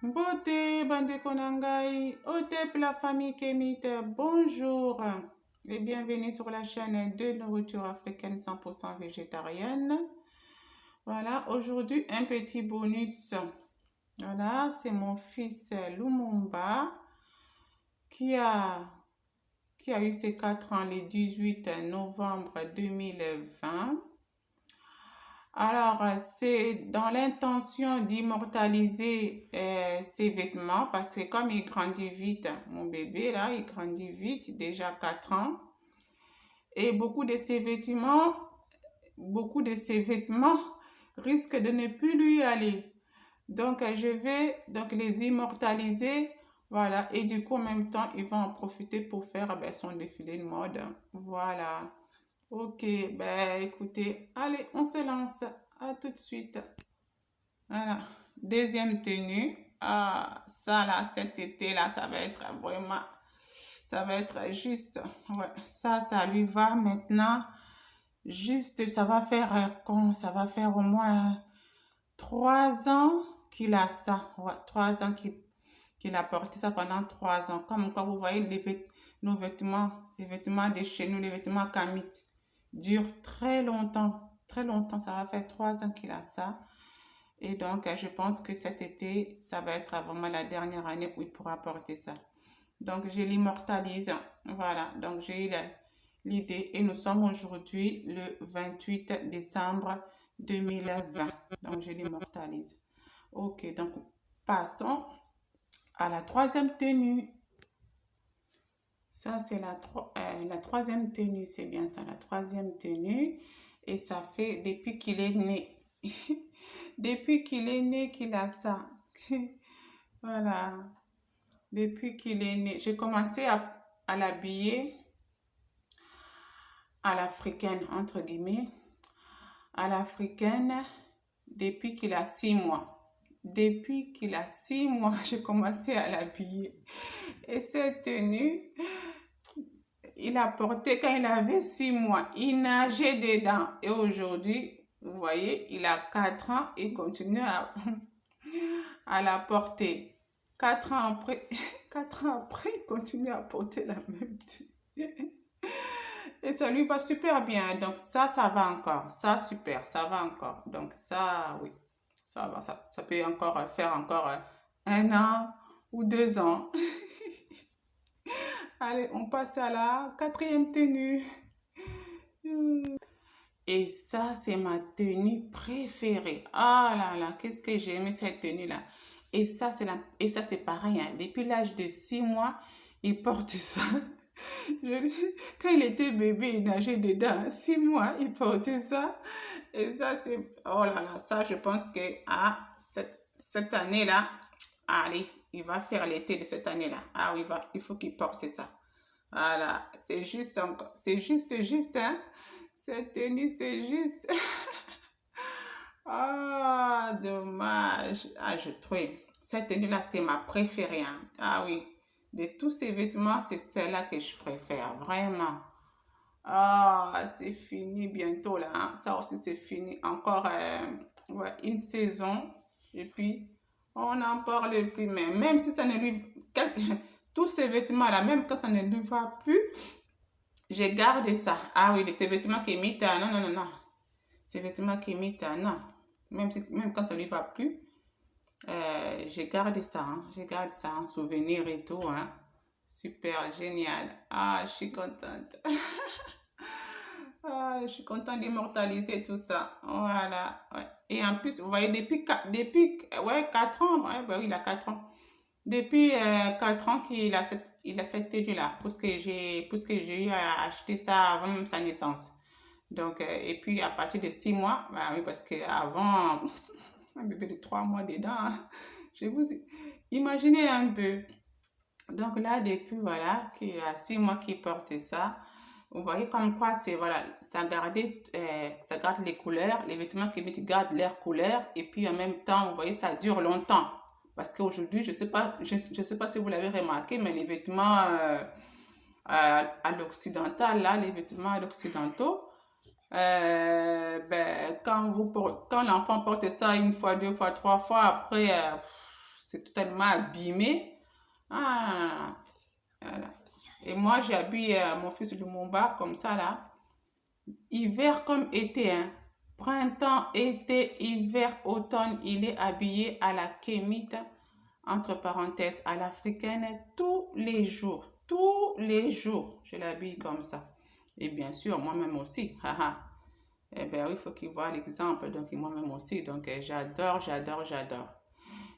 Beauté, bande konangai, Otep la famille Kémite, bonjour et bienvenue sur la chaîne de nourriture africaine 100% végétarienne. Voilà, aujourd'hui un petit bonus. Voilà, c'est mon fils Lumumba qui a, qui a eu ses 4 ans le 18 novembre 2020. Alors, c'est dans l'intention d'immortaliser ses vêtements parce que comme il grandit vite, mon bébé là, il grandit vite, déjà 4 ans, et beaucoup de ses vêtements risquent de ne plus lui aller. Donc, je vais donc les immortaliser, voilà, et du coup, en même temps, il va en profiter pour faire son défilé de mode. Voilà. Ok, ben écoutez, allez, on se lance. À tout de suite. Voilà. Deuxième tenue. Ah, ça là, cet été là, ça va être vraiment, ça va être juste. Ouais, ça lui va maintenant. Juste, ça va faire, ça va faire au moins 3 ans qu'il a ça. Ouais, 3 ans qu'il a porté ça pendant 3 ans. Comme quand vous voyez nos vêtements, les vêtements de chez nous, les vêtements Kamit durent très longtemps. Très longtemps, ça va faire 3 ans qu'il a ça. Et donc, je pense que cet été, ça va être vraiment la dernière année où il pourra porter ça. Donc, je l'immortalise. Voilà, donc j'ai eu l'idée. Et nous sommes aujourd'hui le 28 décembre 2020. Donc, je l'immortalise. Ok, donc passons à la troisième tenue. Ça, c'est la troisième tenue, c'est bien ça, la troisième tenue. Et ça fait depuis qu'il est né. Depuis qu'il est né qu'il a ça. Voilà. Depuis qu'il est né. J'ai commencé à l'habiller à l'africaine, entre guillemets. À l'africaine depuis qu'il a 6 mois. Depuis qu'il a 6 mois, j'ai commencé à l'habiller. Et cette tenue, il a porté quand il avait 6 mois. Il nageait dedans. Et aujourd'hui, vous voyez, il a 4 ans. Il continue à la porter. 4 ans après, 4 ans après, il continue à porter la même tenue. Et ça lui va super bien. Donc ça va encore. Ça, super, ça va encore. Donc ça, oui, ça va. Ça peut encore faire encore 1 an ou 2 ans. Allez, on passe à la quatrième tenue. Et ça, c'est ma tenue préférée. Ah là là, qu'est-ce que j'ai aimé cette tenue-là. Et ça, c'est pareil, hein. Depuis l'âge de 6 mois, il porte ça. Quand il était bébé, il nageait dedans. 6 mois, il portait ça. Et ça, c'est... Oh là là, ça, je pense que cette année-là, allez, il va faire l'été de cette année-là. Ah oui, il faut qu'il porte ça. Voilà, c'est juste encore, c'est juste, hein. Cette tenue, c'est juste. Ah, dommage. Ah, je trouve. Cette tenue-là, c'est ma préférée, hein. Ah oui, de tous ces vêtements, c'est celle-là que je préfère, vraiment. Ah, c'est fini bientôt, là, hein. Ça aussi, c'est fini. Encore ouais, une saison. Et puis, on n'en parle plus. Mais même si ça ne lui... Tous ces vêtements-là, même quand ça ne lui va plus, je garde ça. Ah oui, ces vêtements qui imitent, non, non, non, non. Ces vêtements qui imitent, non. Même quand ça ne lui va plus, je garde ça. Hein. Je garde ça en souvenir et tout. Hein. Super, génial. Ah, je suis contente. Ah, je suis contente d'immortaliser tout ça. Voilà. Ouais. Et en plus, vous voyez, ouais, 4 ans. Ouais, bah oui, il a 4 ans. Depuis 4 ans il a cette tenue-là, parce que j'ai eu à acheter ça avant même sa naissance. Donc, et puis à partir de 6 mois, bah oui, parce qu'avant, un bébé de 3 mois dedans, je vous imaginez un peu. Donc là, depuis, voilà, qu'il y a 6 mois qu'il porte ça, vous voyez comme quoi c'est, voilà, ça garde les couleurs, les vêtements qui gardent leur couleur, et puis en même temps, vous voyez, ça dure longtemps. Parce qu'aujourd'hui, je sais pas si vous l'avez remarqué, mais les vêtements à l'occidental, là, les vêtements à l'occidentaux, quand l'enfant porte ça une fois, deux fois, trois fois, après, c'est totalement abîmé. Ah, voilà. Et moi, j'habille mon fils Lumumba comme ça, là. Hiver comme été, hein. Printemps, été, hiver, automne, il est habillé à la kémite, entre parenthèses, à l'africaine, tous les jours. Tous les jours, je l'habille comme ça. Et bien sûr, moi-même aussi. Haha. Eh bien, il faut qu'il voit l'exemple. Donc, moi-même aussi. Donc, j'adore, j'adore, j'adore.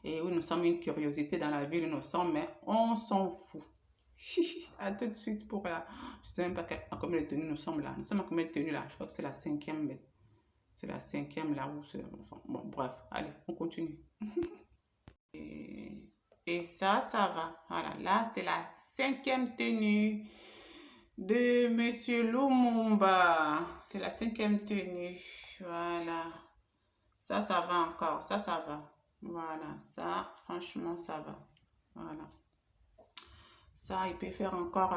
Et oui, nous sommes une curiosité dans la ville, nous sommes, mais on s'en fout. À tout de suite pour la... Je ne sais même pas à combien de tenues nous sommes là. Nous sommes à combien de tenues là? Je crois que c'est la cinquième. Mais c'est la cinquième là où c'est... Enfin, bon, bref, allez, on continue. Et ça va. Voilà, là, c'est la cinquième tenue de Monsieur Lumumba. C'est la cinquième tenue. Voilà. Ça va encore. Ça va. Voilà, ça, franchement, ça va. Voilà. Ça, il peut faire encore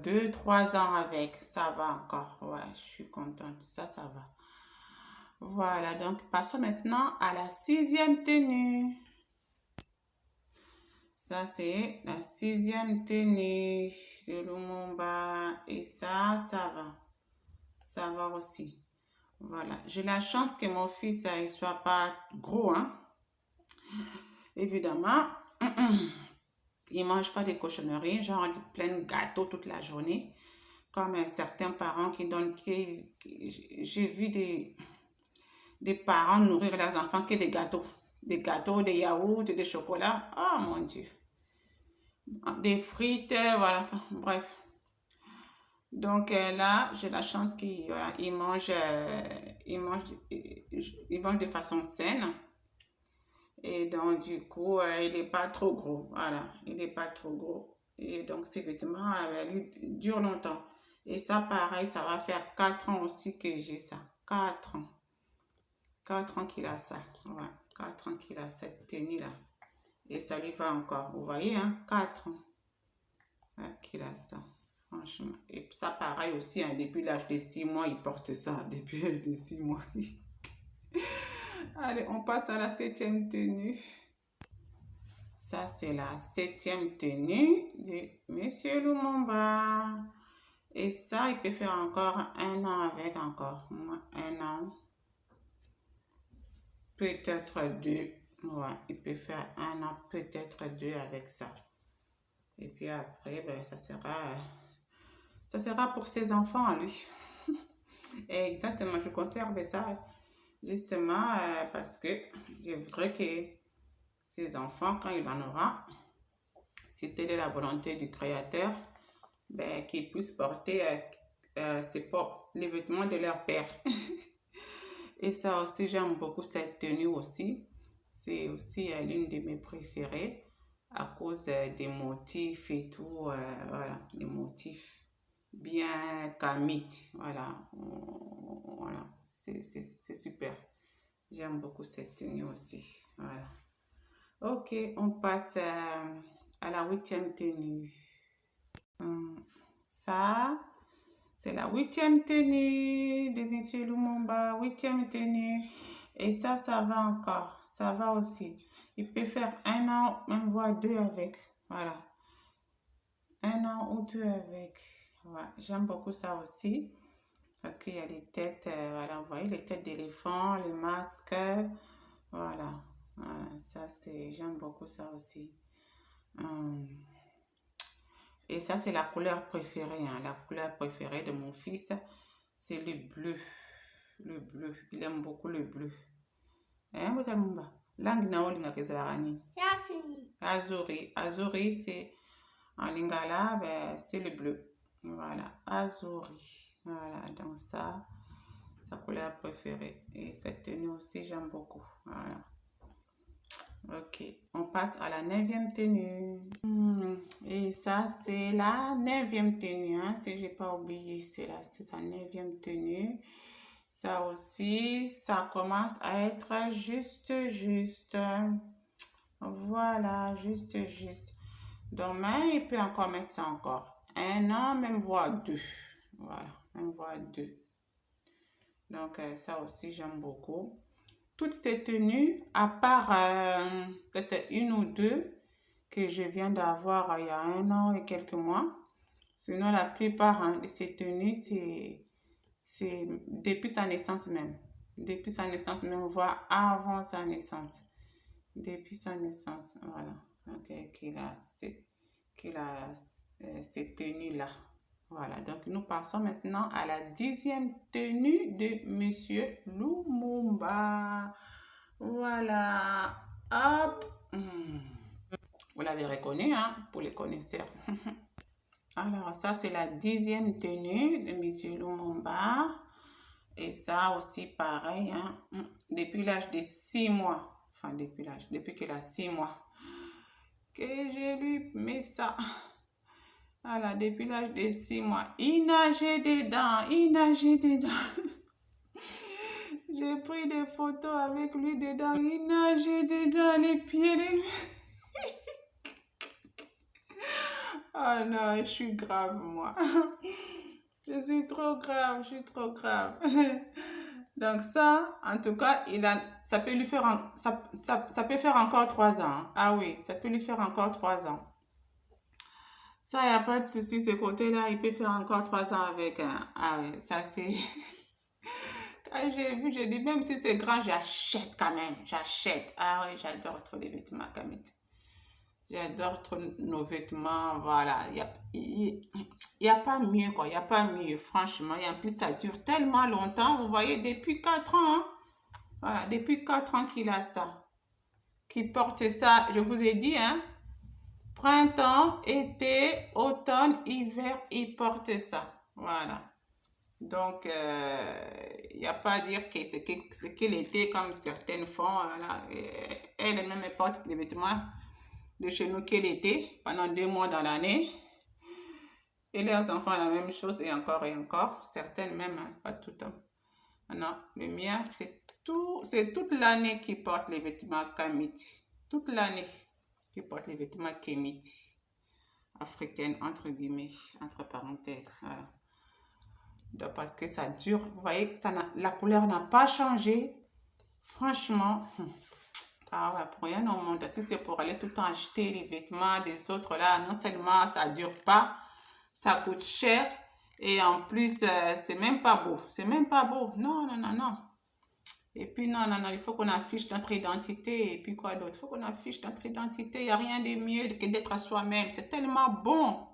2-3 ans avec. Ça va encore. Ouais, je suis contente. Ça va. Voilà, donc passons maintenant à la sixième tenue. Ça, c'est la sixième tenue de Lumumba. Et ça va. Ça va aussi. Voilà. J'ai la chance que mon fils ne soit pas gros, hein. Évidemment. Il ne mange pas des cochonneries, genre plein de gâteaux toute la journée. Comme certains parents qui donnent... J'ai vu des parents nourrir leurs enfants que des gâteaux. Des gâteaux, des yaourts, des chocolats. Oh mon Dieu. Des frites, voilà. Enfin, bref. Donc là, j'ai la chance qu'il mange de façon saine. Et donc, du coup, il n'est pas trop gros. Voilà, il n'est pas trop gros. Et donc, ces vêtements durent longtemps. Et ça, pareil, ça va faire 4 ans aussi que j'ai ça. 4 ans. 4 ans qu'il a ça. Ouais, 4 ans qu'il a cette tenue-là. Et ça lui va encore. Vous voyez, hein? 4 ans qu'il a ça. Franchement. Et ça, pareil aussi, hein, depuis l'âge de 6 mois, il porte ça. Depuis l'âge de 6 mois. Allez, on passe à la septième tenue. Ça, c'est la septième tenue de Monsieur Lumumba. Et ça, il peut faire encore 1 an avec encore. 1 an. Peut-être 2. Ouais, il peut faire 1 an, peut-être 2 avec ça. Et puis après, ben, ça sera pour ses enfants à lui. Exactement, je conserve ça justement parce que je voudrais que ses enfants, quand il en aura, si telle est la volonté du Créateur, ben, qu'ils puissent porter les vêtements de leur père. Et ça aussi, j'aime beaucoup cette tenue aussi. C'est aussi l'une de mes préférées à cause des motifs et tout. Voilà, des motifs bien kamites. Voilà, voilà. C'est super. J'aime beaucoup cette tenue aussi. Voilà. Ok, on passe à la huitième tenue. Ça, c'est la huitième tenue de Monsieur Lumumba. Huitième tenue. Et ça va encore. Ça va aussi. Il peut faire 1 an, même voire 2 avec. Voilà. 1 an ou 2 avec. Ouais, j'aime beaucoup ça aussi. Parce qu'il y a les têtes, voilà, vous voyez, les têtes d'éléphant, les masques. Voilà. Ça, j'aime beaucoup ça aussi. Et ça, c'est la couleur préférée. Hein. La couleur préférée de mon fils, c'est le bleu. Le bleu. Il aime beaucoup le bleu. Hein, vous avez langue na olinga kezarani. Azuri. Azuri, c'est en lingala, ben, c'est le bleu. Voilà. Azuri. Voilà. Donc ça, sa couleur préférée. Et cette tenue aussi, j'aime beaucoup. Voilà. Ok, on passe à la 9e tenue. Et ça, c'est la 9e tenue. Hein, si je n'ai pas oublié, c'est sa 9e tenue. Ça aussi, ça commence à être juste. Voilà, juste. Demain, il peut encore mettre ça encore. 1 an, même voire 2. Voilà, même voire 2. Donc, ça aussi, j'aime beaucoup. toutes ces tenues, à part peut-être une ou deux que je viens d'avoir il y a 1 an et quelques mois. Sinon, la plupart de ces tenues, c'est depuis sa naissance même. Depuis sa naissance même, voire avant sa naissance. Depuis sa naissance, voilà. Donc, qu'il a ces tenues-là. Voilà, donc nous passons maintenant à la 10e tenue de Monsieur Lumumba. Voilà, hop. Vous l'avez reconnu, hein, pour les connaisseurs. Alors, ça, c'est la 10e tenue de Monsieur Lumumba. Et ça aussi, pareil, hein, depuis l'âge de 6 mois. Enfin, depuis qu'il a 6 mois. Que je lui mets ça. Voilà, depuis l'âge de 6 mois. Il nageait dedans, il nageait dedans. J'ai pris des photos avec lui dedans. Il nageait dedans, les pieds, les... Oh non, je suis grave, moi. Je suis trop grave, je suis trop grave. Donc ça, en tout cas, ça peut lui faire, ça peut faire encore 3 ans. Ah oui, ça peut lui faire encore 3 ans. Ça, il n'y a pas de souci, ce côté-là, il peut faire encore 3 ans avec. Ah oui, ça c'est... Quand j'ai vu, j'ai dit, même si c'est grand, j'achète quand même. J'achète. Ah oui, j'adore trop les vêtements Kamit. J'adore trop nos vêtements. Voilà. Il y a pas mieux, quoi. Il n'y a pas mieux, franchement. Et en plus, ça dure tellement longtemps. Vous voyez, depuis 4 ans. Hein? Voilà, depuis 4 ans qu'il a ça. Qu'il porte ça. Je vous ai dit, hein. Printemps, été, automne, hiver, il porte ça. Voilà. Donc, il n'y a pas à dire que c'est qu'il était comme certaines font. Voilà. Elle-même porte les vêtements de chez nous qu'elle était pendant 2 mois dans l'année. Et leurs enfants, la même chose et encore et encore. Certaines même, hein, pas tout le temps. Non, le mien, c'est toute l'année qu'ils portent les vêtements Kamit. Toute l'année qu'ils portent les vêtements Kamit. Africaines, entre guillemets, entre parenthèses. Voilà. Donc, parce que ça dure. Vous voyez, la couleur n'a pas changé. Franchement, ah ouais, pour rien au monde. Si c'est pour aller tout le temps acheter les vêtements des autres là, non seulement ça ne dure pas, ça coûte cher. Et en plus, c'est même pas beau. C'est même pas beau. Non, non, non, non. Et puis, non, non, non, il faut qu'on affiche notre identité. Et puis, quoi d'autre? Il faut qu'on affiche notre identité. Il n'y a rien de mieux que d'être à soi-même. C'est tellement bon,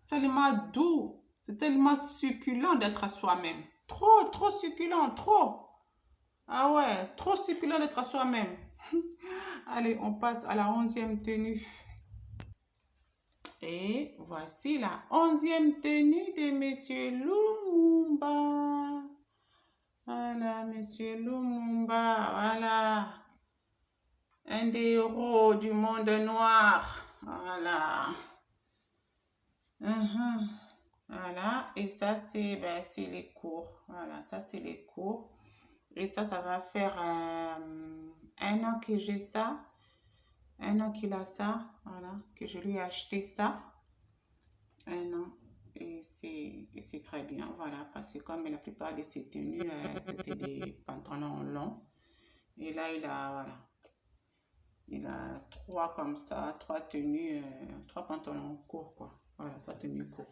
tellement doux, c'est tellement succulent d'être à soi-même. Trop, trop succulent, trop. Ah ouais, trop succulent d'être à soi-même. Allez, on passe à la 11e tenue. Et voici la 11e tenue de Monsieur Lumumba. Voilà, Monsieur Lumumba, voilà. Un des héros du monde noir. Voilà. Voilà. Et ça, c'est les cours. Voilà, ça, c'est les cours. Et ça va faire 1 an que j'ai ça. 1 an qu'il a ça. Voilà, que je lui ai acheté ça. 1 an. Et c'est très bien, voilà, parce que comme la plupart de ses tenues, c'était des pantalons longs. Et là, il a 3 comme ça, 3 tenues, 3 pantalons courts, quoi. Voilà, 3 tenues courtes.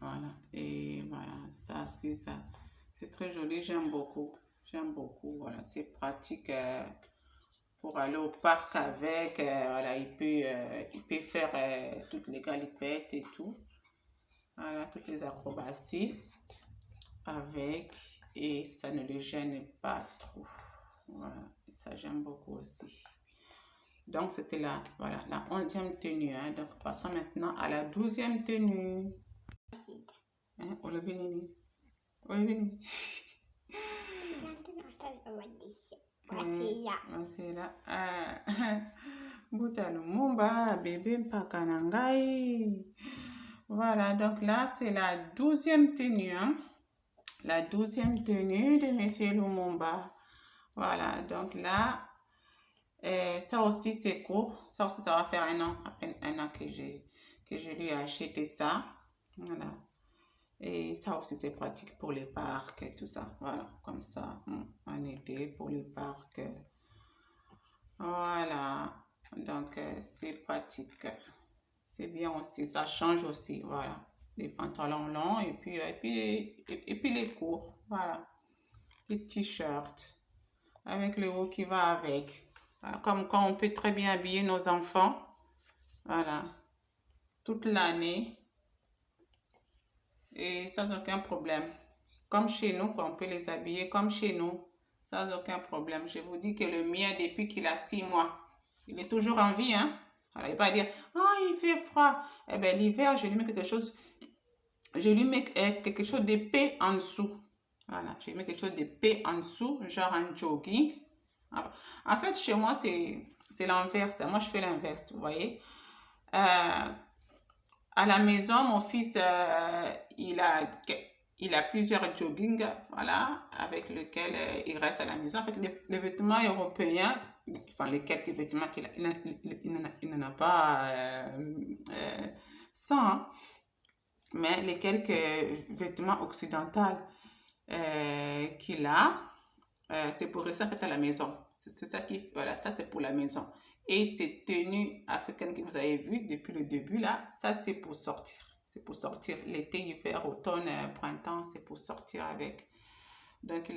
Voilà, et voilà, ça, c'est ça. C'est très joli, j'aime beaucoup. J'aime beaucoup, voilà, c'est pratique pour aller au parc avec. Voilà, il peut faire toutes les galipettes et tout. Voilà, toutes les acrobaties avec, et ça ne le gêne pas trop. Voilà, et ça j'aime beaucoup aussi. Donc c'était la 11e tenue. Hein. Donc passons maintenant à la 12e tenue. Hein, on le vient. Voici là. Buta Lumumba, bébé Mpakanangai. Voilà, donc là, c'est la 12e tenue. Hein? La 12e tenue de Monsieur Lumumba. Voilà, donc là, ça aussi, c'est court. Ça aussi, ça va faire 1 an, à peine 1 an que je lui ai acheté ça. Voilà. Et ça aussi, c'est pratique pour les parcs et tout ça. Voilà, comme ça, en été, pour les parcs. Voilà, donc c'est pratique. C'est bien aussi, ça change aussi, voilà. Les pantalons longs et puis les courts, voilà. Les t-shirts avec le haut qui va avec. Voilà, comme quand on peut très bien habiller nos enfants, voilà, toute l'année et sans aucun problème. Comme chez nous, on peut les habiller comme chez nous, sans aucun problème. Je vous dis que le mien, depuis qu'il a 6 mois, il est toujours en vie, hein. Alors, il va pas dire, ah, il fait froid. Eh bien, l'hiver, je lui mets quelque chose, quelque chose d'épais en dessous. Voilà, je lui mets quelque chose d'épais en dessous, genre un jogging. En fait, chez moi, c'est l'inverse. Moi, je fais l'inverse, vous voyez. Euh, à la maison, mon fils, il a plusieurs joggings, voilà, avec lesquels il reste à la maison. En fait, les vêtements européens, enfin, les quelques vêtements il n'en a pas 100, hein, mais les quelques vêtements occidentaux qu'il a, c'est pour rester en fait à la maison. C'est ça qui, voilà, ça c'est pour la maison. Et ces tenues africaines que vous avez vues depuis le début là, ça c'est pour sortir. C'est pour sortir l'été, hiver, automne, printemps, c'est pour sortir avec. Donc,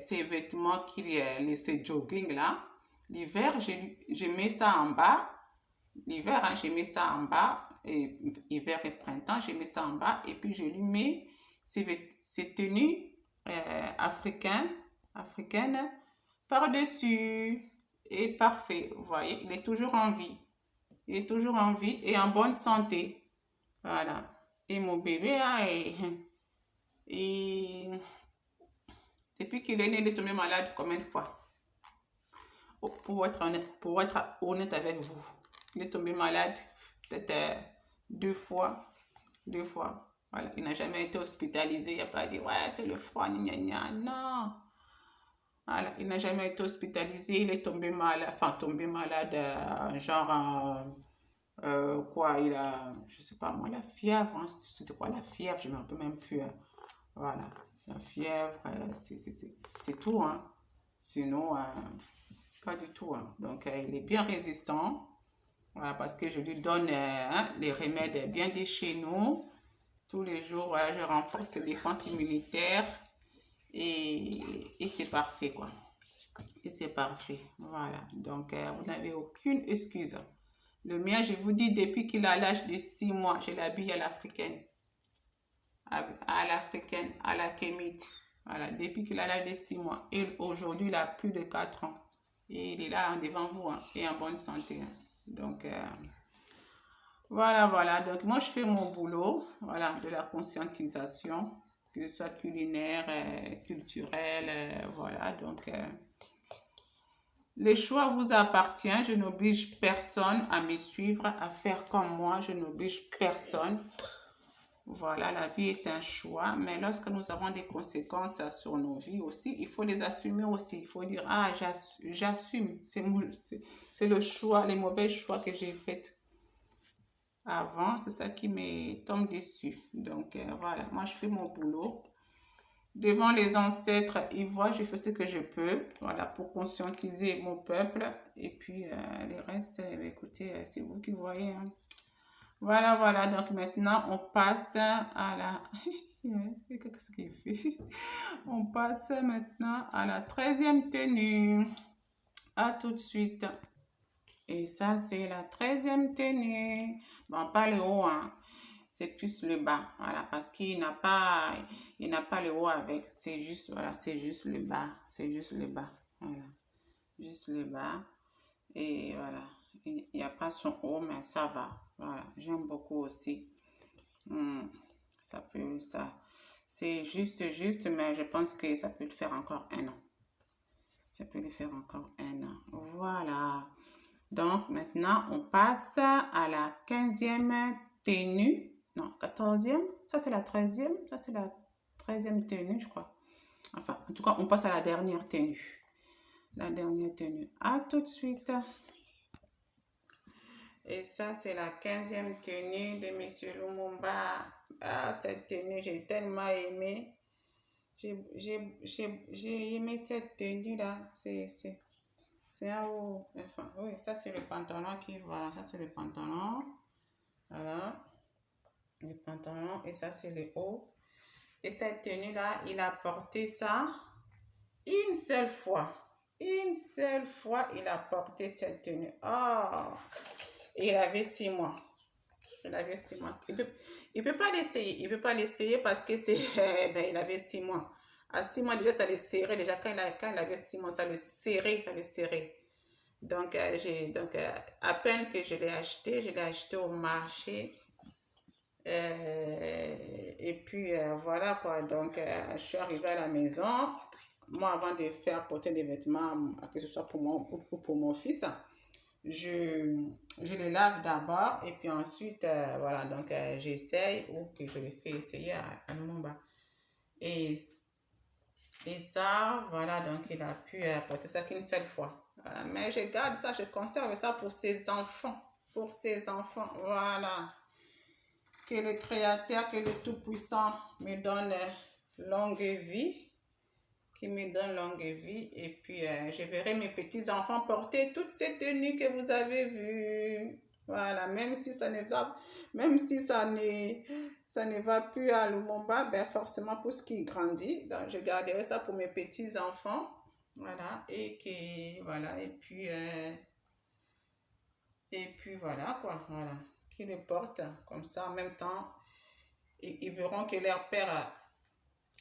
ces vêtements, ces jogging là, l'hiver, je mets ça en bas. L'hiver, hein, je mets ça en bas. Et, hiver et printemps, je mets ça en bas. Et puis, je lui mets ces tenues africaines par-dessus. Et parfait, vous voyez, il est toujours en vie. Il est toujours en vie et en bonne santé. Voilà. Et mon bébé, hein, depuis qu'il est né, il est tombé malade combien de fois? Pour être honnête avec vous, il est tombé malade peut-être 2 fois. 2 fois. Voilà. Il n'a jamais été hospitalisé. Il n'a pas dit, ouais, c'est le froid, gna gna. Non. Voilà. Il n'a jamais été hospitalisé. Il est tombé malade, genre, quoi, je sais pas moi, la fièvre, hein, c'était quoi la fièvre, je ne me rappelle même plus. Hein. Voilà, la fièvre, c'est tout, hein. Sinon, pas du tout. Hein. Donc, il est bien résistant. Voilà, parce que je lui donne les remèdes bien de chez nous. Tous les jours, je renforce les défenses immunitaires et c'est parfait, quoi. Et c'est parfait. Voilà. Donc, vous n'avez aucune excuse. Le mien, je vous dis, depuis qu'il a l'âge de 6 mois, je l'habille à l'africaine. À l'africaine, à la kémite. Voilà, depuis qu'il a l'âge de 6 mois. Et aujourd'hui, il a plus de 4 ans. Et il est là devant vous, hein, et en bonne santé. Hein. Donc, voilà. Donc, moi, je fais mon boulot, voilà, de la conscientisation, que ce soit culinaire, culturel, voilà. Donc, le choix vous appartient. Je n'oblige personne à me suivre, à faire comme moi. Je n'oblige personne. Voilà, la vie est un choix, mais lorsque nous avons des conséquences sur nos vies aussi, il faut les assumer aussi. Il faut dire, ah, j'assume, c'est le choix, les mauvais choix que j'ai faits avant, c'est ça qui me tombe dessus. Donc, voilà, moi, je fais mon boulot. Devant les ancêtres, ils voient, je fais ce que je peux, voilà, pour conscientiser mon peuple. Et puis, les restes, écoutez, c'est vous qui voyez, hein. Voilà. Donc maintenant, on passe à la... Qu'est-ce qu'il fait? On passe maintenant à la 13e tenue. À tout de suite. Et ça, c'est la 13e tenue. Bon, pas le haut, hein. C'est plus le bas. Voilà, parce qu'il n'a pas le haut avec. C'est juste, voilà, c'est juste le bas. C'est juste le bas. Voilà. Juste le bas. Et voilà. Il n'y a pas son haut, mais ça va. Voilà, j'aime beaucoup aussi. Ça. C'est juste, mais je pense que ça peut le faire encore 1 an. Ça peut le faire encore 1 an. Voilà. Donc, maintenant, on passe à la 15e tenue. Non, 14e. Ça, c'est la 13e. Ça, c'est la 13e tenue, je crois. Enfin, en tout cas, on passe à la dernière tenue. La dernière tenue. À tout de suite. Et ça, c'est la 15e tenue de Monsieur Lumumba. Ah, cette tenue, j'ai tellement aimé. J'ai aimé cette tenue-là. C'est un haut. Enfin, oui, ça, c'est le pantalon qui. Voilà, ça, c'est le pantalon. Voilà, le pantalon. Et ça, c'est le haut. Et cette tenue-là, il a porté ça une seule fois. Une seule fois, il a porté cette tenue. Oh! Et il avait 6 mois. Il avait 6 mois. Il peut pas l'essayer. Il peut pas l'essayer parce que c'est, ben, il avait 6 mois. À 6 mois, déjà, ça le serrait. Déjà, quand il avait 6 mois, ça le serrait, ça le serrait. Donc, à peine que je l'ai acheté au marché. Et puis, voilà quoi. Donc, je suis arrivée à la maison. Moi, avant de faire porter des vêtements, que ce soit pour moi ou pour mon fils, je, je les lave d'abord et puis ensuite, voilà, donc j'essaye ou que je le fais essayer à Lumumba. Et, et ça, voilà, donc il a pu porter ça qu'une seule fois. Voilà. Mais je garde ça, je conserve ça pour ses enfants. Pour ses enfants, voilà. Que le Créateur, que le Tout-Puissant me donne longue vie, qui me donne longue vie. Et puis, je verrai mes petits-enfants porter toutes ces tenues que vous avez vues. Voilà, même si ça ne va plus à Lumumba, ben forcément pour ce qui grandit, donc je garderai ça pour mes petits-enfants. Voilà, voilà, et puis voilà quoi, voilà, qui les portent comme ça en même temps. Ils verront que leur père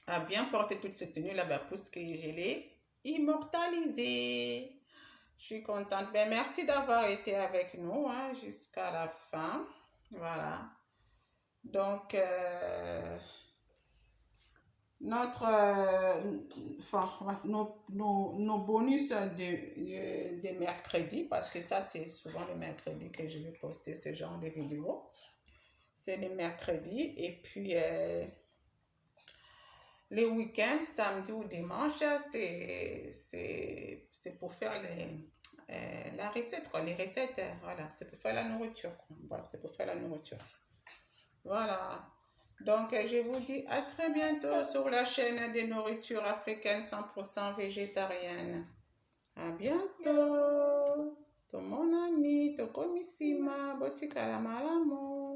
a bien porté toutes ces tenues là-bas pour ce que je l'ai immortalisé. Je suis contente. Ben, merci d'avoir été avec nous hein, jusqu'à la fin. Voilà. Donc, nos bonus de mercredi, parce que ça, c'est souvent le mercredi que je vais poster ce genre de vidéos. C'est le mercredi. Et puis, les week-ends, samedi ou dimanche, c'est pour faire la recette, quoi. Les recettes, voilà, c'est pour faire la nourriture. Voilà, c'est pour faire la nourriture. Voilà. Donc, je vous dis à très bientôt sur la chaîne des nourritures africaines 100% végétariennes. À bientôt. Tomonani, tokomissima, botikala malamu.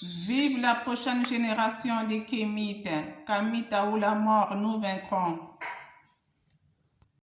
Vive la prochaine génération des Kémites. Kamita ou la mort, nous vaincrons.